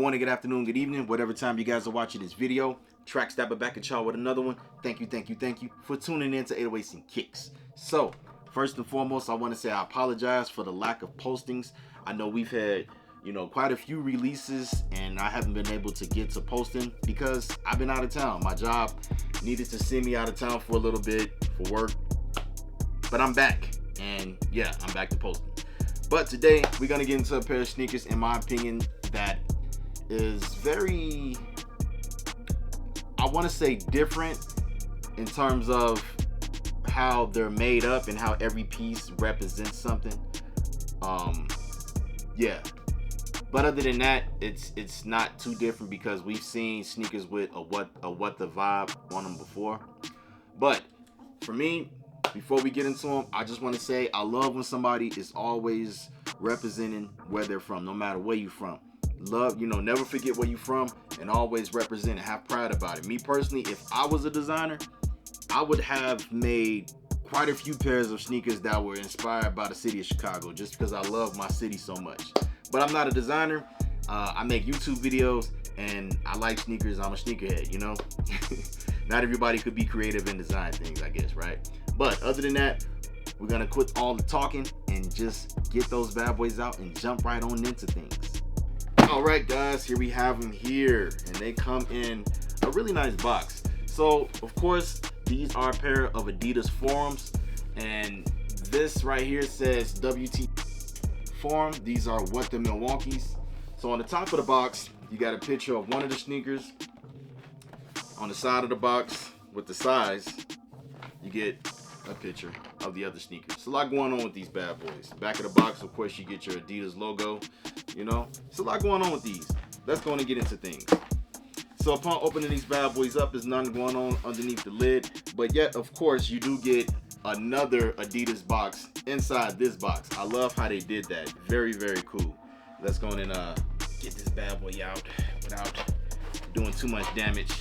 morning, good afternoon, good evening, whatever time you guys are watching this video. Track Stapper back at y'all with another one. Thank you for tuning in to 808s and Kicks. So, first and foremost, I want to say I apologize for the lack of postings. I know we've had, quite a few releases, and I haven't been able to get to posting because I've been out of town. My job needed to send me out of town for a little bit for work, but I'm back, and yeah, I'm back to posting. But today, we're going to get into a pair of sneakers, in my opinion, that is very, I want to say, different in terms of how they're made up and how every piece represents something. Yeah. But other than that, it's not too different because we've seen sneakers with a what the vibe on them before. But for me, before we get into them, I just want to say I love when somebody is always representing where they're from, no matter where you're from. Love, never forget where you're from and always represent and have pride about it. Me personally, if I was a designer, I would have made quite a few pairs of sneakers that were inspired by the city of Chicago, just because I love my city so much. But I'm not a designer. I make YouTube videos and I like sneakers. I'm a sneakerhead, Not everybody could be creative and design things, I guess, right? But other than that, we're gonna quit all the talking and just get those bad boys out and jump right on into things. All right, guys, here we have them here, and they come in a really nice box. So, of course, these are a pair of Adidas forums, and this right here says WTM forum. These are what the Milwaukees. So on the top of the box, you got a picture of one of the sneakers. On the side of the box with the size, you get a picture of the other sneakers. It's a lot going on with these bad boys. Back of the box, of course, you get your Adidas logo. It's a lot going on with these. Let's go on and get into things. So upon opening these bad boys up, there's nothing going on underneath the lid, but yet, of course, you do get another Adidas box inside this box. I love how they did that. Very, very cool. Let's go on and get this bad boy out without doing too much damage.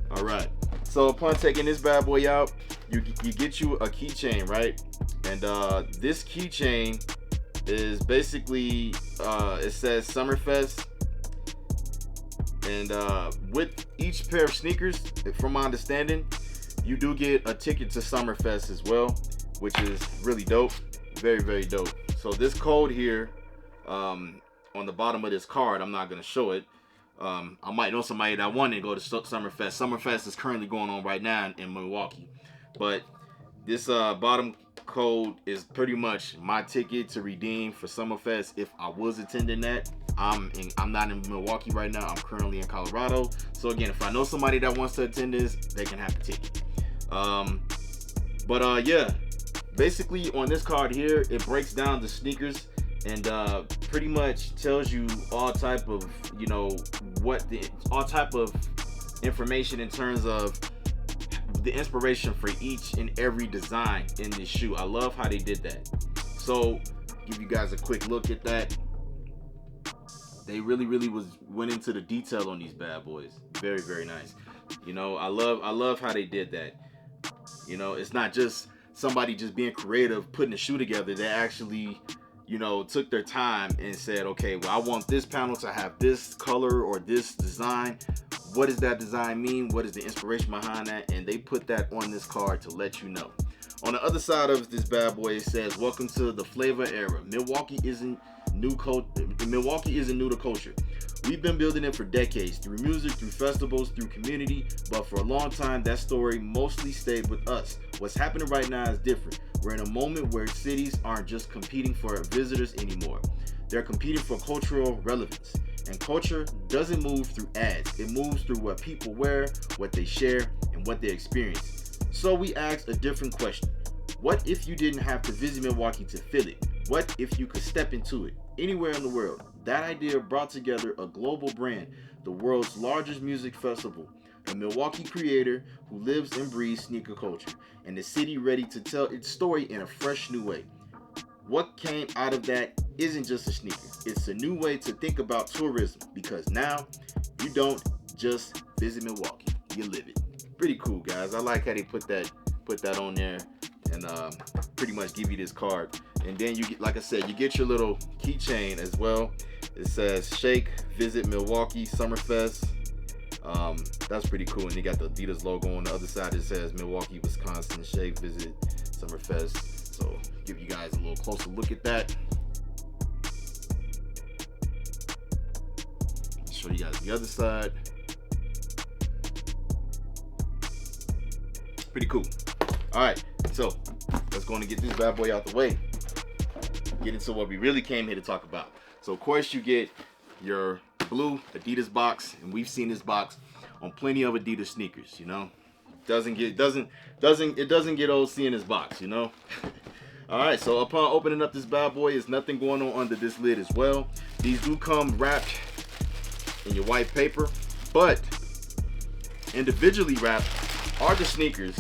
All right. So upon taking this bad boy out, you get you a keychain, right? And this keychain is basically it says Summerfest. And with each pair of sneakers, from my understanding, you do get a ticket to Summerfest as well, which is really dope. Very, very dope. So this code here on the bottom of this card, I'm not going to show it. I might know somebody that wanted to go to Summerfest. Summerfest is currently going on right now in Milwaukee. But this bottom code is pretty much my ticket to redeem for Summerfest if I was attending that. I'm not in Milwaukee right now. I'm currently in Colorado. So again, if I know somebody that wants to attend this, they can have the ticket. Yeah, basically on this card here, it breaks down the sneakers and pretty much tells you all type of all type of information in terms of the inspiration for each and every design in this shoe. I love how they did that. So give you guys a quick look at that. They really went into the detail on these bad boys. Very, very nice. I love how they did that. It's not just somebody just being creative putting a shoe together. They actually took their time and said, okay, well, I want this panel to have this color or this design. What does that design mean? What is the inspiration behind that? And they put that on this card to let you know. On the other side of this bad boy, it says, welcome to the flavor era. Milwaukee isn't new to culture. We've been building it for decades, through music, through festivals, through community, but for a long time, that story mostly stayed with us. What's happening right now is different. We're in a moment where cities aren't just competing for visitors anymore. They're competing for cultural relevance. And culture doesn't move through ads. It moves through what people wear, what they share, and what they experience. So we asked a different question. What if you didn't have to visit Milwaukee to feel it? What if you could step into it anywhere in the world? That idea brought together a global brand, the world's largest music festival, a Milwaukee creator who lives and breathes sneaker culture, and the city ready to tell its story in a fresh new way. What came out of that isn't just a sneaker. It's a new way to think about tourism, because now you don't just visit Milwaukee, you live it. Pretty cool, guys. I like how they put that on there and pretty much give you this card. And then you get, like I said, you get your little keychain as well. It says Shake, visit Milwaukee, Summerfest. That's pretty cool. And you got the Adidas logo on the other side. It says Milwaukee, Wisconsin, Shake, visit Summerfest. So give you guys a little closer look at that. Show you guys the other side. Pretty cool. All right, so let's go and get this bad boy out the way. Get into what we really came here to talk about. So of course you get your blue Adidas box, and we've seen this box on plenty of Adidas sneakers. You know, it doesn't get old seeing this box. You know. All right, so upon opening up this bad boy, there's nothing going on under this lid as well. These do come wrapped in your white paper, but individually wrapped are the sneakers,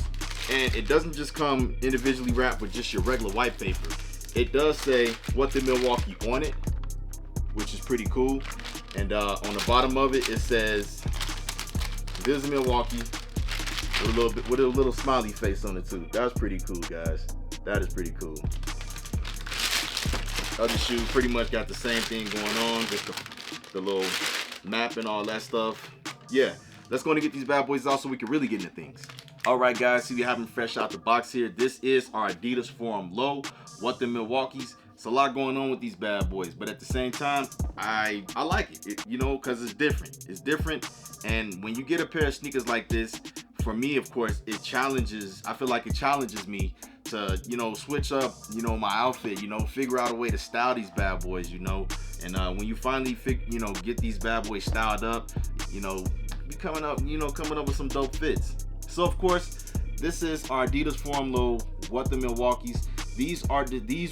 and it doesn't just come individually wrapped with just your regular white paper. It does say what the Milwaukee on it, which is pretty cool. And on the bottom of it, it says "Visit Milwaukee" with a little smiley face on it too. That's pretty cool, guys. That is pretty cool. Other shoes pretty much got the same thing going on, just the little map and all that stuff. Yeah, let's go and get these bad boys out so we can really get into things. All right, guys, see we have them fresh out the box here. This is our Adidas Forum Low, what the Milwaukees. It's a lot going on with these bad boys, but at the same time, I like it, you know, because it's different. It's different, and when you get a pair of sneakers like this, for me, of course, it challenges. I feel like it challenges me to, you know, switch up, you know, my outfit, you know, figure out a way to style these bad boys, you know. And when you finally, get these bad boys styled up, you know, be coming up with some dope fits. So of course, this is our Adidas Forum Low, what the Milwaukees. These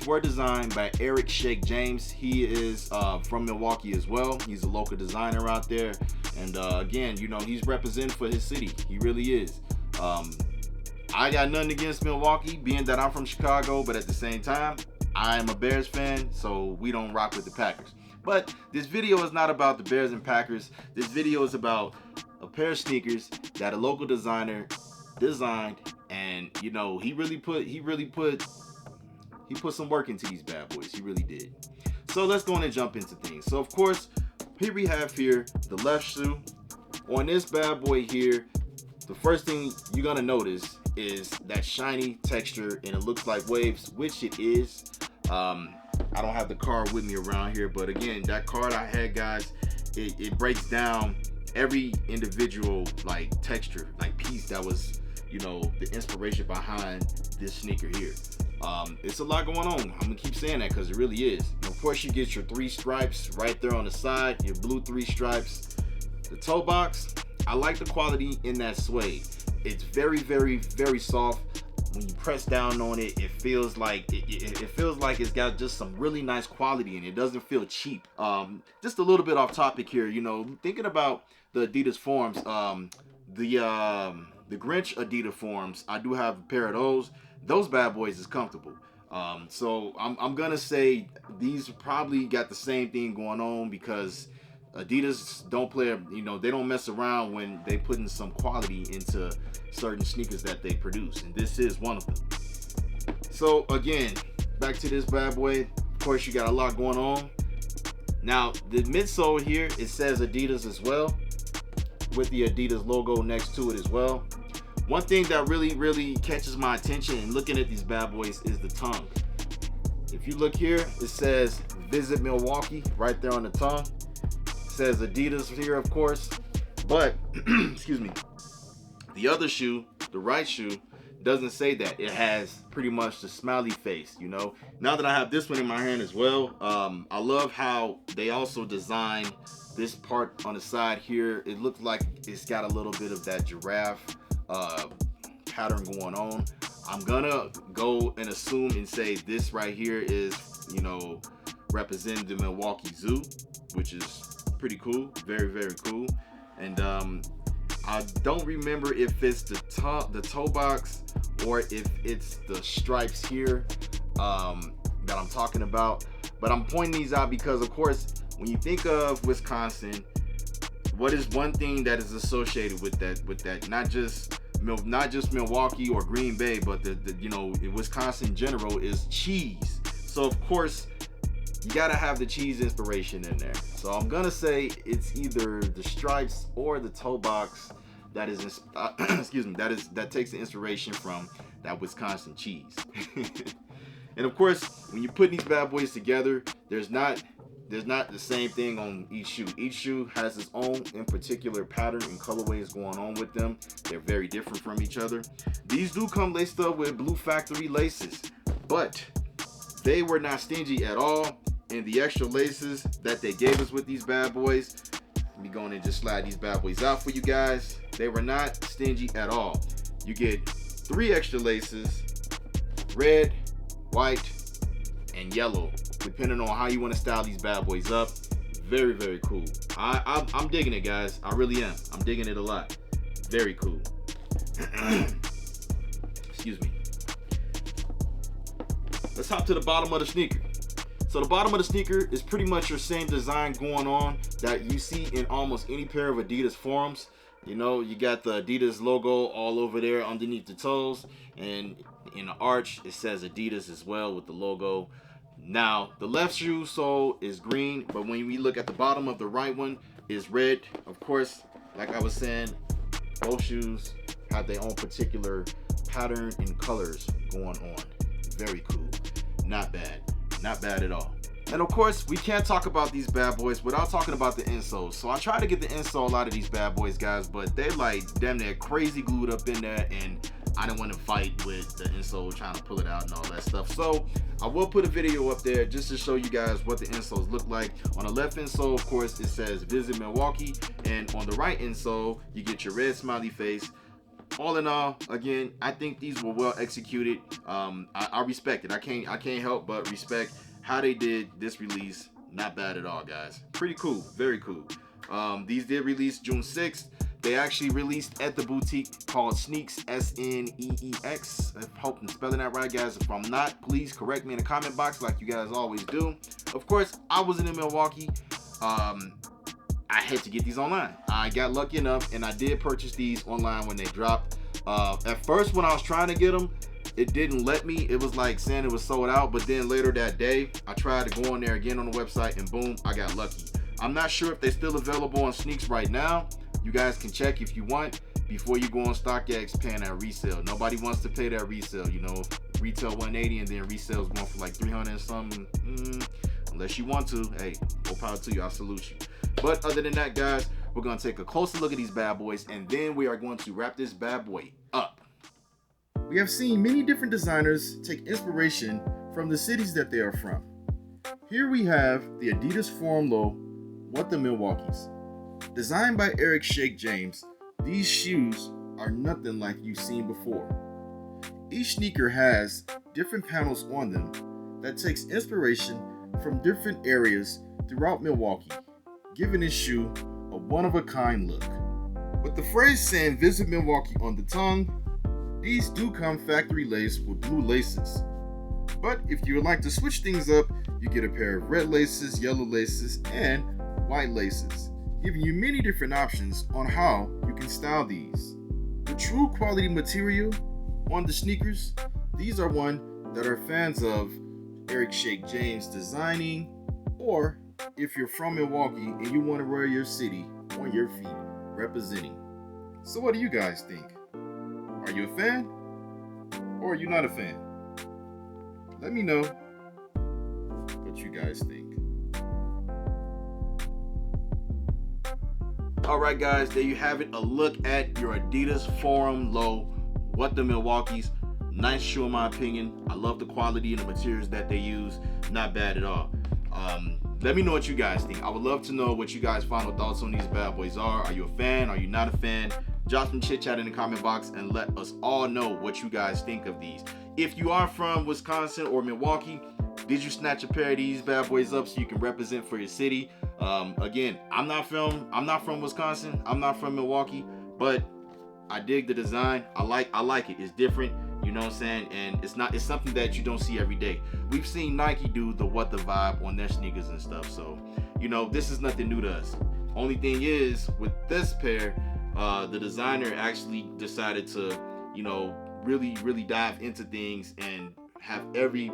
were designed by Eric Shake James. He is from Milwaukee as well. He's a local designer out there, and again, you know, he's representing for his city. He really is. I got nothing against Milwaukee, being that I'm from Chicago, but at the same time, I am a Bears fan, so we don't rock with the Packers. But this video is not about the Bears and Packers. This video is about a pair of sneakers that a local designer designed, and you know, he put some work into these bad boys. He really did. So let's go on and jump into things. So of course, here we have here the left shoe. On this bad boy here, the first thing you're gonna notice is that shiny texture, and it looks like waves, which it is. I don't have the card with me around here, but again, that card I had, guys, it breaks down every individual like texture, like piece that was, you know, the inspiration behind this sneaker here. It's a lot going on. I'm gonna keep saying that because it really is. And of course, you get your 3 stripes right there on the side, your blue 3 stripes. The toe box, I like the quality in that suede. It's very, very, very soft. When you press down on it, it feels like it's got just some really nice quality, and it doesn't feel cheap. Just a little bit off topic here, you know, thinking about the Adidas Forums, the Grinch Adidas Forums, I do have a pair of those. Those bad boys is comfortable. So I'm gonna say these probably got the same thing going on, because Adidas don't play, you know, they don't mess around when they put in some quality into certain sneakers that they produce, and this is one of them. So again, back to this bad boy. Of course, you got a lot going on. Now the midsole here, it says Adidas as well, with the Adidas logo next to it as well. One thing that really catches my attention in looking at these bad boys is the tongue. If you look here, it says "Visit Milwaukee" right there on the tongue. Says Adidas here, of course, but excuse me, the other shoe, the right shoe, doesn't say that. It has pretty much the smiley face, you know. Now that I have this one in my hand as well, I love how they also designed this part on the side here. It looks like it's got a little bit of that giraffe pattern going on. I'm gonna go and assume and say this right here is, you know, representing the Milwaukee Zoo, which is pretty cool, very, very cool. And I don't remember if it's the toe box or if it's the stripes here that I'm talking about, but I'm pointing these out because, of course, when you think of Wisconsin, what is one thing that is associated with that not just Milwaukee or Green Bay, but the you know, in Wisconsin in general, is cheese. So of course, you gotta have the cheese inspiration in there. So I'm gonna say it's either the stripes or the toe box that is excuse me, that takes the inspiration from that Wisconsin cheese. And of course, when you're putting these bad boys together, there's not the same thing on each shoe. Each shoe has its own in particular pattern and colorways going on with them. They're very different from each other. These do come laced up with Blue Factory laces, but they were not stingy at all in the extra laces that they gave us with these bad boys. Let me go in and just slide these bad boys out for you guys. They were not stingy at all. You get 3 extra laces, red, white, and yellow, depending on how you want to style these bad boys up. Very, very cool. I'm digging it, guys. I really am. I'm digging it a lot. Very cool. Excuse me. Let's hop to the bottom of the sneaker. So the bottom of the sneaker is pretty much your same design going on that you see in almost any pair of Adidas forums. You know, you got the Adidas logo all over there underneath the toes, and in the arch it says Adidas as well with the logo. Now the left shoe sole is green, but when we look at the bottom of the right one is red. Of course, like I was saying, both shoes have their own particular pattern and colors going on. Very cool. Not bad. Not bad at all. And of course, we can't talk about these bad boys without talking about the insoles. So I try to get the insole out of these bad boys, guys, but they like damn near crazy glued up in there, and I didn't want to fight with the insole trying to pull it out and all that stuff. So I will put a video up there just to show you guys what the insoles look like. On the left insole, of course, it says Visit Milwaukee, and on the right insole, you get your red smiley face. All in all, again, I think these were well executed. I respect it. I can't help but respect how they did this release. Not bad at all, guys. Pretty cool. Very cool. These did release June 6th. They actually released at the boutique called SNEEX, SNEEX. I hope I'm spelling that right, guys. If I'm not, please correct me in the comment box like you guys always do. Of course, I wasn't in Milwaukee. I had to get these online. I got lucky enough and I did purchase these online when they dropped. At first, when I was trying to get them, it didn't let me. It was like saying it was sold out, but then later that day, I tried to go on there again on the website and boom, I got lucky. I'm not sure if they're still available on SNEEX right now. You guys can check if you want before you go on StockX paying that resale. Nobody wants to pay that resale, you know. Retail 180 and then resale is going for like 300 and something. Unless you want to, hey, more power to you. I salute you. But other than that, guys, we're going to take a closer look at these bad boys, and then we are going to wrap this bad boy up. We have seen many different designers take inspiration from the cities that they are from. Here we have the Adidas Forum Low, What the Milwaukees. Designed by Eric Shake James, these shoes are nothing like you've seen before. Each sneaker has different panels on them that takes inspiration from different areas throughout Milwaukee, giving this shoe a one-of-a-kind look. With the phrase saying Visit Milwaukee on the tongue, these do come factory laced with blue laces. But if you would like to switch things up, you get a pair of red laces, yellow laces, and white laces, giving you many different options on how you can style these. The true quality material on the sneakers, these are one that are fans of Eric Shake James designing, or if you're from Milwaukee and you want to wear your city on your feet, representing. So what do you guys think? Are you a fan? Or are you not a fan? Let me know what you guys think. Alright guys, there you have it. A look at your Adidas Forum Low, What the Milwaukees. Nice shoe in my opinion. I love the quality and the materials that they use. Not bad at all. Let me know what you guys think. I would love to know what you guys' final thoughts on these bad boys are. Are you a fan? Are you not a fan? Drop some chit chat in the comment box and let us all know what you guys think of these. If you are from Wisconsin or Milwaukee, did you snatch a pair of these bad boys up so you can represent for your city? Again, I'm not from Wisconsin. I'm not from Milwaukee, but I dig the design. I like it. It's different. You know what I'm saying? And it's something that you don't see every day. We've seen Nike do the What the Vibe on their sneakers and stuff. So, you know, this is nothing new to us. Only thing is, with this pair, the designer actually decided to, you know, really dive into things and have every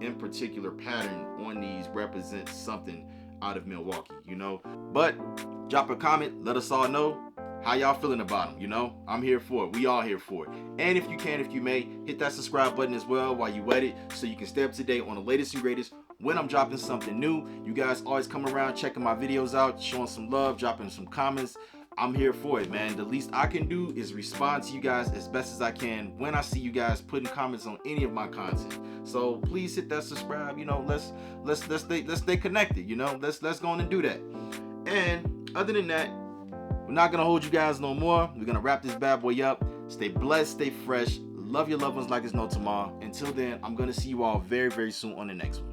in particular pattern on these represents something out of Milwaukee, you know. But drop a comment, let us all know how y'all feeling about them, you know. I'm here for it. We all here for it. And if you may, hit that subscribe button as well while you at it, so you can stay up to date on the latest and greatest when I'm dropping something new. You guys always come around checking my videos out, showing some love, dropping some comments. I'm here for it, man. The least I can do is respond to you guys as best as I can when I see you guys putting comments on any of my content. So please hit that subscribe. You know, let's stay connected. You know, let's go on and do that. And other than that, we're not gonna hold you guys no more. We're gonna wrap this bad boy up. Stay blessed, stay fresh. Love your loved ones like there's no tomorrow. Until then, I'm gonna see you all very, very soon on the next one.